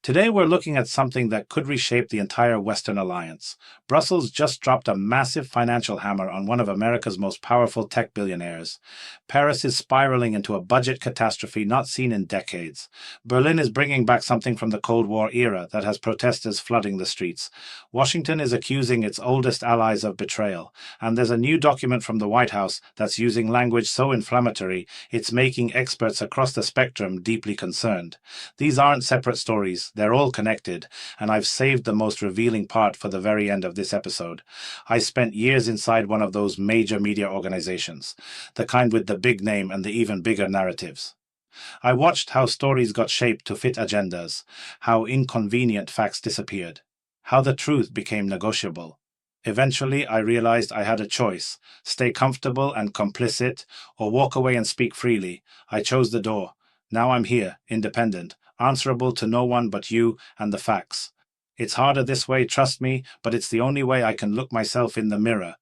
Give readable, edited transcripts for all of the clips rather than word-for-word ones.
Today we're looking at something that could reshape the entire Western alliance. Brussels just dropped a massive financial hammer on one of America's most powerful tech billionaires. Paris is spiraling into a budget catastrophe not seen in decades. Berlin is bringing back something from the Cold War era that has protesters flooding the streets. Washington is accusing its oldest allies of betrayal. And there's a new document from the White House that's using language so inflammatory it's making experts across the spectrum deeply concerned. These aren't separate stories. They're all connected, and I've saved the most revealing part for the very end of this episode. I spent years inside one of those major media organizations, the kind with the big name and the even bigger narratives. I watched how stories got shaped to fit agendas, how inconvenient facts disappeared, how the truth became negotiable. Eventually, I realized I had a choice: stay comfortable and complicit, or walk away and speak freely. I chose the door. Now I'm here, independent, answerable to no one but you and the facts. It's harder this way, trust me, but it's the only way I can look myself in the mirror.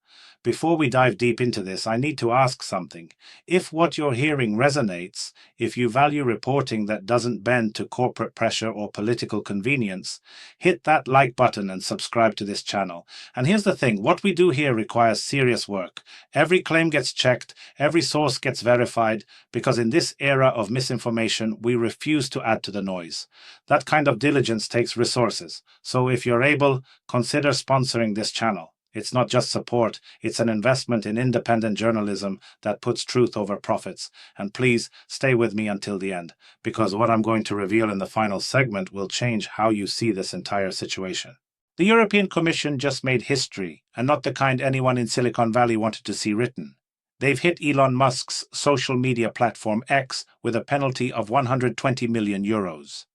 Before we dive deep into this, I need to ask something. If what you're hearing resonates, if you value reporting that doesn't bend to corporate pressure or political convenience, hit that like button and subscribe to this channel. And here's the thing, what we do here requires serious work. Every claim gets checked, every source gets verified, because in this era of misinformation, we refuse to add to the noise. That kind of diligence takes resources. So if you're able, consider sponsoring this channel. It's not just support, it's an investment in independent journalism that puts truth over profits. And please stay with me until the end, because what I'm going to reveal in the final segment will change how you see this entire situation. The European Commission just made history, and not the kind anyone in Silicon Valley wanted to see written. They've hit Elon Musk's social media platform X with a penalty of 120 million euros.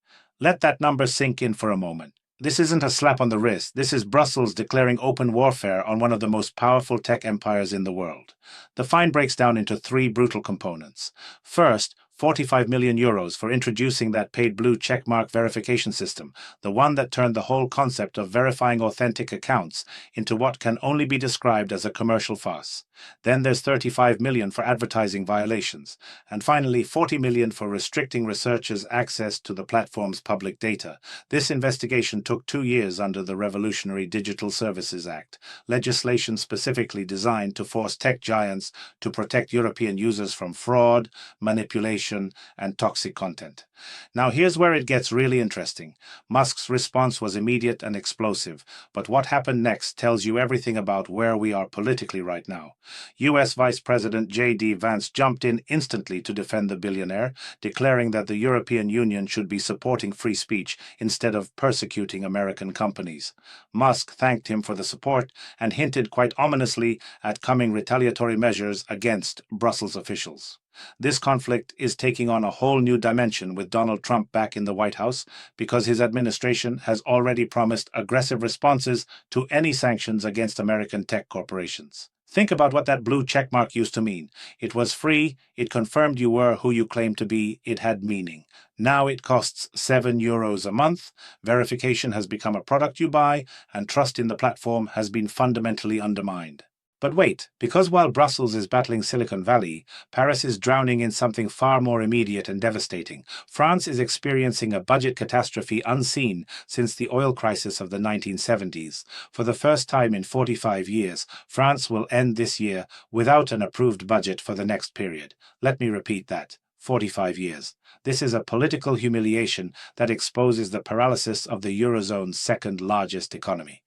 Let that number sink in for a moment. This isn't a slap on the wrist. This is Brussels declaring open warfare on one of the most powerful tech empires in the world. The fine breaks down into three brutal components. First, 45 million euros for introducing that paid blue checkmark verification system, the one that turned the whole concept of verifying authentic accounts into what can only be described as a commercial farce. Then there's 35 million for advertising violations, and finally 40 million for restricting researchers' access to the platform's public data. This investigation took 2 years under the Revolutionary Digital Services Act, legislation specifically designed to force tech giants to protect European users from fraud, manipulation, and toxic content. Now here's where it gets really interesting. Musk's response was immediate and explosive, but what happened next tells you everything about where we are politically right now. US Vice President J.D. Vance jumped in instantly to defend the billionaire, declaring that the European Union should be supporting free speech instead of persecuting American companies. Musk thanked him for the support and hinted quite ominously at coming retaliatory measures against Brussels officials. This conflict is taking on a whole new dimension with Donald Trump back in the White House because his administration has already promised aggressive responses to any sanctions against American tech corporations. Think about what that blue checkmark used to mean. It was free, it confirmed you were who you claimed to be, it had meaning. Now it costs €7 a month, verification has become a product you buy, and trust in the platform has been fundamentally undermined. But wait, because while Brussels is battling Silicon Valley, Paris is drowning in something far more immediate and devastating. France is experiencing a budget catastrophe unseen since the oil crisis of the 1970s. For the first time in 45 years, France will end this year without an approved budget for the next period. Let me repeat that. 45 years. This is a political humiliation that exposes the paralysis of the Eurozone's second largest economy.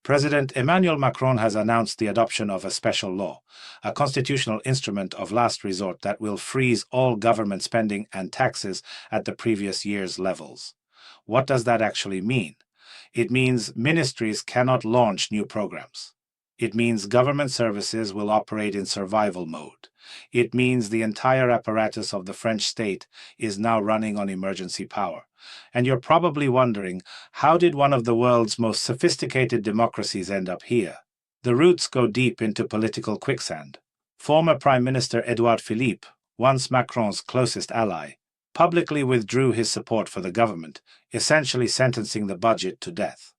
President Emmanuel Macron has announced the adoption of a special law, a constitutional instrument of last resort that will freeze all government spending and taxes at the previous year's levels. What does that actually mean? It means ministries cannot launch new programs. It means government services will operate in survival mode. It means the entire apparatus of the French state is now running on emergency power. And you're probably wondering, how did one of the world's most sophisticated democracies end up here? The roots go deep into political quicksand. Former Prime Minister Édouard Philippe, once Macron's closest ally, publicly withdrew his support for the government, essentially sentencing the budget to death.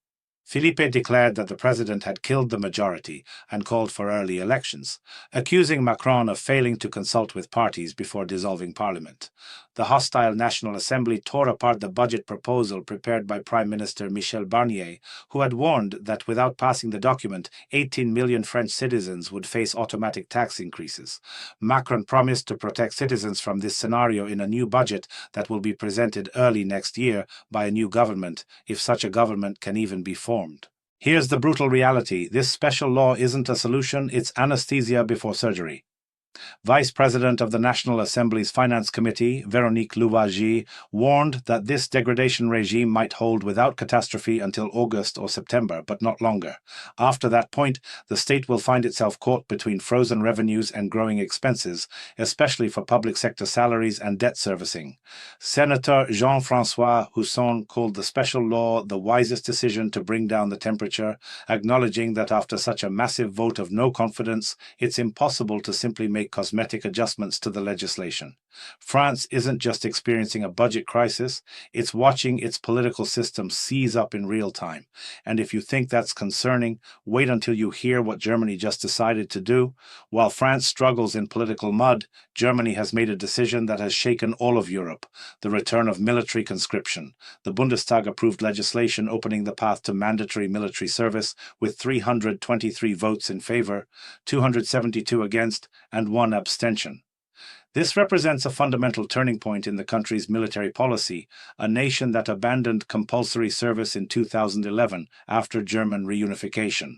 Philippe declared that the president had killed the majority and called for early elections, accusing Macron of failing to consult with parties before dissolving parliament. The hostile National Assembly tore apart the budget proposal prepared by Prime Minister Michel Barnier, who had warned that without passing the document, 18 million French citizens would face automatic tax increases. Macron promised to protect citizens from this scenario in a new budget that will be presented early next year by a new government, if such a government can even be formed. Here's the brutal reality. This special law isn't a solution, it's anesthesia before surgery. Vice President of the National Assembly's Finance Committee, Véronique Louwagie, warned that this degradation regime might hold without catastrophe until August or September, but not longer. After that point, the state will find itself caught between frozen revenues and growing expenses, especially for public sector salaries and debt servicing. Senator Jean-François Husson called the special law the wisest decision to bring down the temperature, acknowledging that after such a massive vote of no confidence, it's impossible to simply make cosmetic adjustments to the legislation. France isn't just experiencing a budget crisis, it's watching its political system seize up in real time. And if you think that's concerning, wait until you hear what Germany just decided to do. While France struggles in political mud, Germany has made a decision that has shaken all of Europe: the return of military conscription. The Bundestag approved legislation opening the path to mandatory military service with 323 votes in favor, 272 against, and 1 abstention. This represents a fundamental turning point in the country's military policy, a nation that abandoned compulsory service in 2011 after German reunification.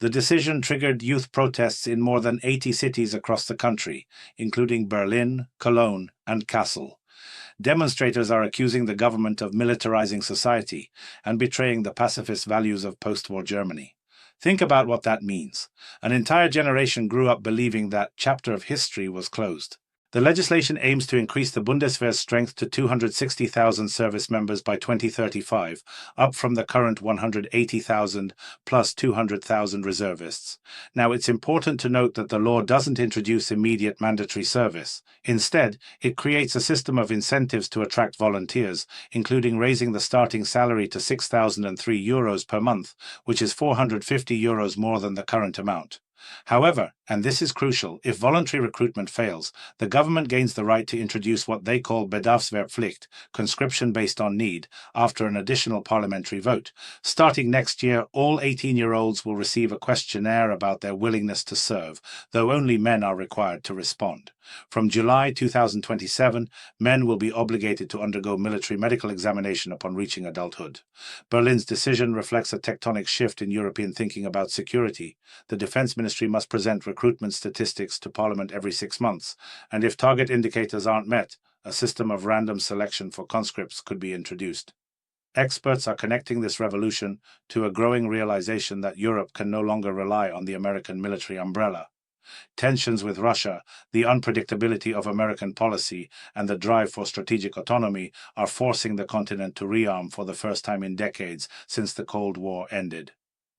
The decision triggered youth protests in more than 80 cities across the country, including Berlin, Cologne, and Kassel. Demonstrators are accusing the government of militarizing society and betraying the pacifist values of post-war Germany. Think about what that means. An entire generation grew up believing that chapter of history was closed. The legislation aims to increase the Bundeswehr's strength to 260,000 service members by 2035, up from the current 180,000 plus 200,000 reservists. Now, it's important to note that the law doesn't introduce immediate mandatory service. Instead, it creates a system of incentives to attract volunteers, including raising the starting salary to €6,003 per month, which is €450 more than the current amount. However, and this is crucial, if voluntary recruitment fails, the government gains the right to introduce what they call Bedarfswehrpflicht, conscription based on need, after an additional parliamentary vote. Starting next year, all 18-year-olds will receive a questionnaire about their willingness to serve, though only men are required to respond. From July 2027, men will be obligated to undergo military medical examination upon reaching adulthood. Berlin's decision reflects a tectonic shift in European thinking about security. The Defense Ministry must present recruitment statistics to Parliament every 6 months, and if target indicators aren't met, a system of random selection for conscripts could be introduced. Experts are connecting this revolution to a growing realization that Europe can no longer rely on the American military umbrella. Tensions with Russia, the unpredictability of American policy, and the drive for strategic autonomy are forcing the continent to rearm for the first time in decades since the Cold War ended.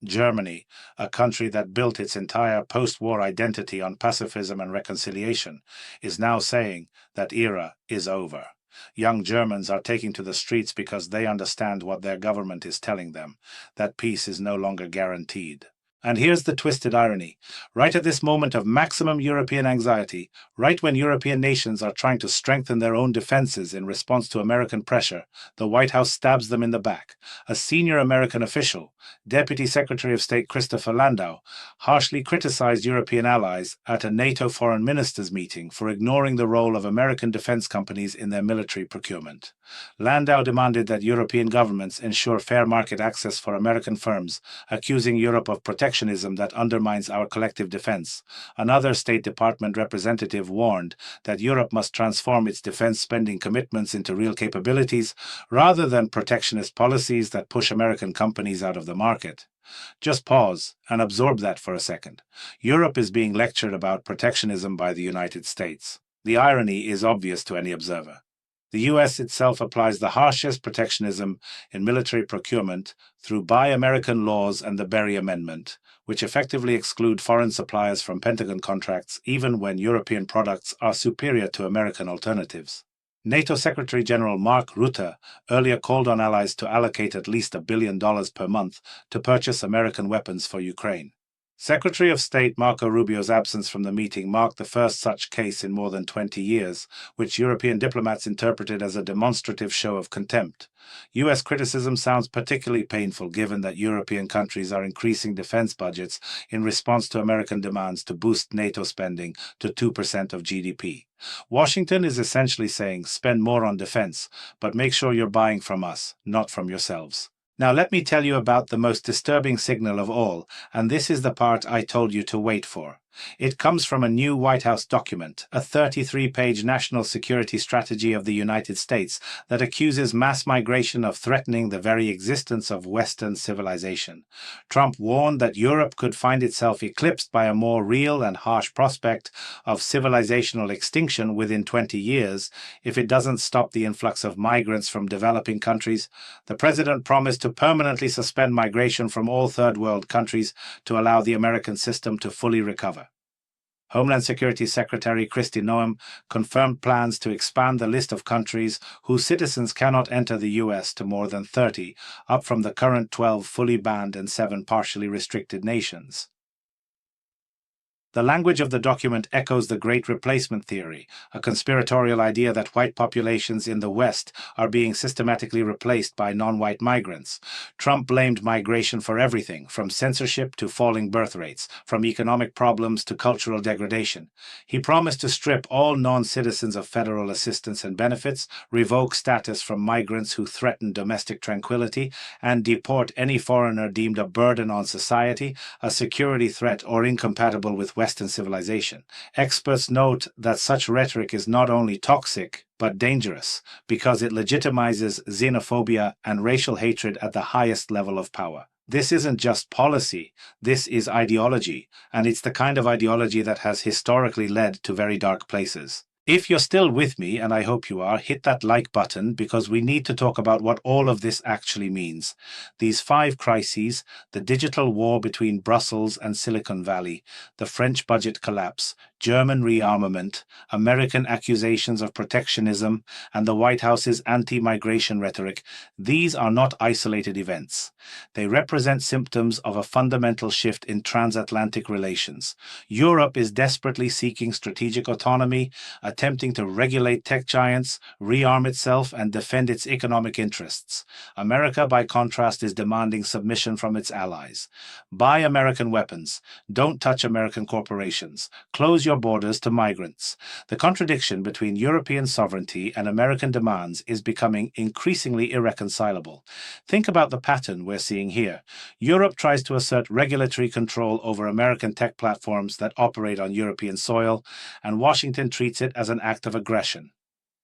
Germany, a country that built its entire post-war identity on pacifism and reconciliation, is now saying that era is over. Young Germans are taking to the streets because they understand what their government is telling them, that peace is no longer guaranteed. And here's the twisted irony. Right at this moment of maximum European anxiety, right when European nations are trying to strengthen their own defenses in response to American pressure, the White House stabs them in the back. A senior American official, Deputy Secretary of State Christopher Landau, harshly criticized European allies at a NATO foreign ministers meeting for ignoring the role of American defense companies in their military procurement. Landau demanded that European governments ensure fair market access for American firms, accusing Europe of protectionism that undermines our collective defense. Another State Department representative warned that Europe must transform its defense spending commitments into real capabilities rather than protectionist policies that push American companies out of the market. Just pause and absorb that for a second. Europe is being lectured about protectionism by the United States. The irony is obvious to any observer. The US itself applies the harshest protectionism in military procurement through Buy American laws and the Berry Amendment, which effectively exclude foreign suppliers from Pentagon contracts even when European products are superior to American alternatives. NATO Secretary General Mark Rutte earlier called on allies to allocate at least $1 billion per month to purchase American weapons for Ukraine. Secretary of State Marco Rubio's absence from the meeting marked the first such case in more than 20 years, which European diplomats interpreted as a demonstrative show of contempt. U.S. criticism sounds particularly painful given that European countries are increasing defense budgets in response to American demands to boost NATO spending to 2% of GDP. Washington is essentially saying, spend more on defense, but make sure you're buying from us, not from yourselves. Now let me tell you about the most disturbing signal of all, and this is the part I told you to wait for. It comes from a new White House document, a 33-page national security strategy of the United States that accuses mass migration of threatening the very existence of Western civilization. Trump warned that Europe could find itself eclipsed by a more real and harsh prospect of civilizational extinction within 20 years if it doesn't stop the influx of migrants from developing countries. The president promised to permanently suspend migration from all third world countries to allow the American system to fully recover. Homeland Security Secretary Kristi Noem confirmed plans to expand the list of countries whose citizens cannot enter the U.S. to more than 30, up from the current 12 fully banned and 7 partially restricted nations. The language of the document echoes the Great Replacement theory, a conspiratorial idea that white populations in the West are being systematically replaced by non-white migrants. Trump blamed migration for everything, from censorship to falling birth rates, from economic problems to cultural degradation. He promised to strip all non-citizens of federal assistance and benefits, revoke status from migrants who threaten domestic tranquility, and deport any foreigner deemed a burden on society, a security threat, or incompatible with Western civilization. Experts note that such rhetoric is not only toxic, but dangerous, because it legitimizes xenophobia and racial hatred at the highest level of power. This isn't just policy, this is ideology, and it's the kind of ideology that has historically led to very dark places. If you're still with me, and I hope you are, hit that like button because we need to talk about what all of this actually means. These 5 crises, the digital war between Brussels and Silicon Valley, the French budget collapse, German rearmament, American accusations of protectionism, and the White House's anti-migration rhetoric, these are not isolated events. They represent symptoms of a fundamental shift in transatlantic relations. Europe is desperately seeking strategic autonomy, attempting to regulate tech giants, rearm itself, and defend its economic interests. America, by contrast, is demanding submission from its allies. Buy American weapons. Don't touch American corporations. Close your borders to migrants. The contradiction between European sovereignty and American demands is becoming increasingly irreconcilable. Think about the pattern we're seeing here. Europe tries to assert regulatory control over American tech platforms that operate on European soil, and Washington treats it as an act of aggression.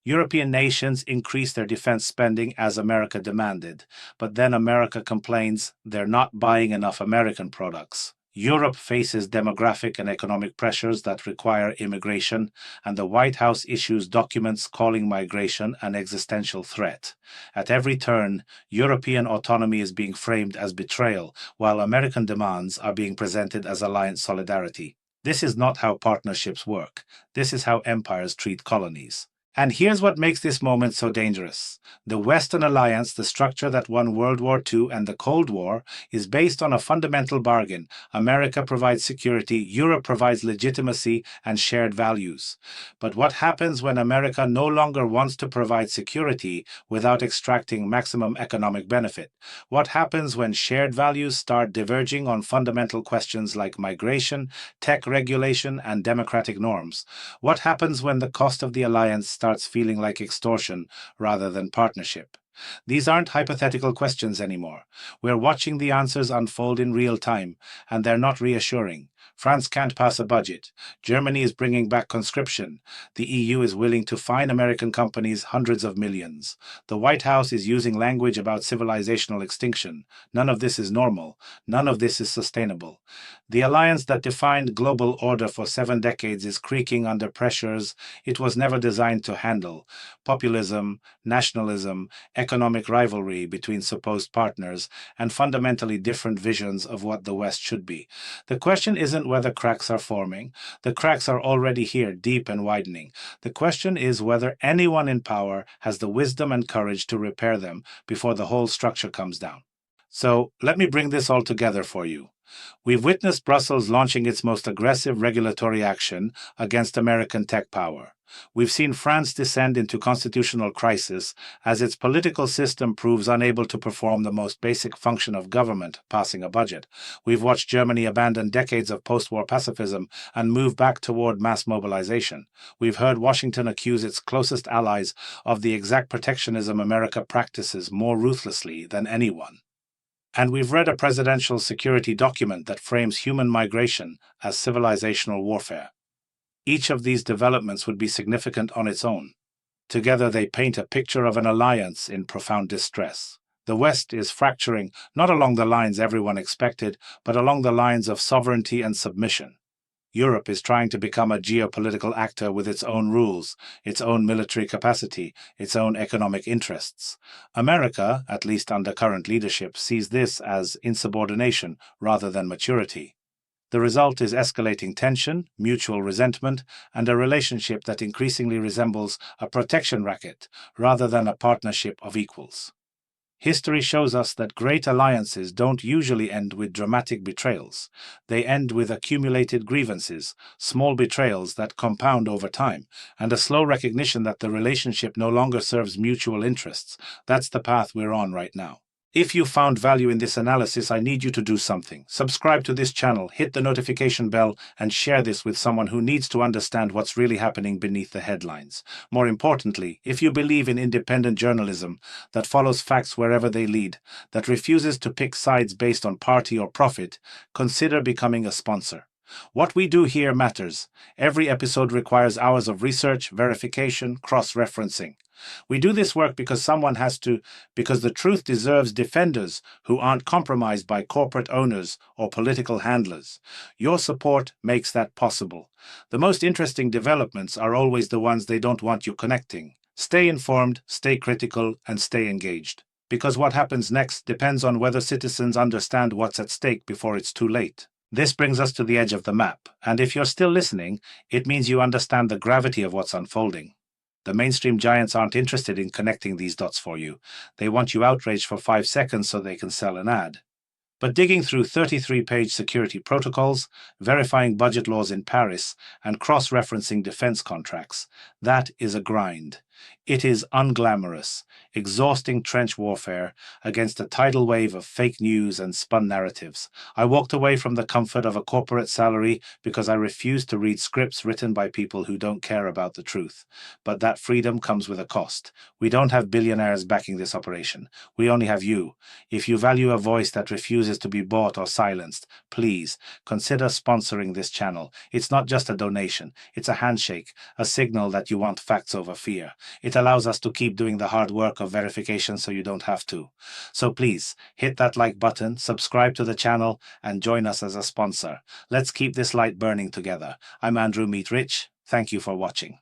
European nations increase their defense spending as America demanded, but then America complains they're not buying enough American products. Europe faces demographic and economic pressures that require immigration, and the White House issues documents calling migration an existential threat. At every turn, European autonomy is being framed as betrayal, while American demands are being presented as alliance solidarity. This is not how partnerships work. This is how empires treat colonies. And here's what makes this moment so dangerous. The Western Alliance, the structure that won World War II and the Cold War, is based on a fundamental bargain. America provides security, Europe provides legitimacy and shared values. But what happens when America no longer wants to provide security without extracting maximum economic benefit? What happens when shared values start diverging on fundamental questions like migration, tech regulation, and democratic norms? What happens when the cost of the alliance starts feeling like extortion rather than partnership? These aren't hypothetical questions anymore. We're watching the answers unfold in real time, and they're not reassuring. France can't pass a budget. Germany is bringing back conscription. The EU is willing to fine American companies hundreds of millions. The White House is using language about civilizational extinction. None of this is normal. None of this is sustainable. The alliance that defined global order for 7 decades is creaking under pressures it was never designed to handle. Populism, nationalism, economic rivalry between supposed partners, and fundamentally different visions of what the West should be. The question isn't whether cracks are forming. The cracks are already here, deep and widening. The question is whether anyone in power has the wisdom and courage to repair them before the whole structure comes down. So let me bring this all together for you. We've witnessed Brussels launching its most aggressive regulatory action against American tech power. We've seen France descend into constitutional crisis as its political system proves unable to perform the most basic function of government, passing a budget. We've watched Germany abandon decades of post-war pacifism and move back toward mass mobilization. We've heard Washington accuse its closest allies of the exact protectionism America practices more ruthlessly than anyone. And we've read a presidential security document that frames human migration as civilizational warfare. Each of these developments would be significant on its own. Together they paint a picture of an alliance in profound distress. The West is fracturing not along the lines everyone expected, but along the lines of sovereignty and submission. Europe is trying to become a geopolitical actor with its own rules, its own military capacity, its own economic interests. America, at least under current leadership, sees this as insubordination rather than maturity. The result is escalating tension, mutual resentment, and a relationship that increasingly resembles a protection racket rather than a partnership of equals. History shows us that great alliances don't usually end with dramatic betrayals. They end with accumulated grievances, small betrayals that compound over time, and a slow recognition that the relationship no longer serves mutual interests. That's the path we're on right now. If you found value in this analysis, I need you to do something. Subscribe to this channel, hit the notification bell, and share this with someone who needs to understand what's really happening beneath the headlines. More importantly, if you believe in independent journalism that follows facts wherever they lead, that refuses to pick sides based on party or profit, consider becoming a sponsor. What we do here matters. Every episode requires hours of research, verification, cross-referencing. We do this work because someone has to, because the truth deserves defenders who aren't compromised by corporate owners or political handlers. Your support makes that possible. The most interesting developments are always the ones they don't want you connecting. Stay informed, stay critical, and stay engaged. Because what happens next depends on whether citizens understand what's at stake before it's too late. This brings us to the edge of the map, and if you're still listening, it means you understand the gravity of what's unfolding. The mainstream giants aren't interested in connecting these dots for you. They want you outraged for 5 seconds so they can sell an ad. But digging through 33-page security protocols, verifying budget laws in Paris, and cross-referencing defense contracts, that is a grind. It is unglamorous, exhausting trench warfare against a tidal wave of fake news and spun narratives. I walked away from the comfort of a corporate salary because I refused to read scripts written by people who don't care about the truth. But that freedom comes with a cost. We don't have billionaires backing this operation. We only have you. If you value a voice that refuses to be bought or silenced, please consider sponsoring this channel. It's not just a donation. It's a handshake, a signal that you want facts over fear. It allows us to keep doing the hard work of verification so you don't have to. So please, hit that like button, subscribe to the channel, and join us as a sponsor. Let's keep this light burning together. I'm Andrew Meet Rich. Thank you for watching.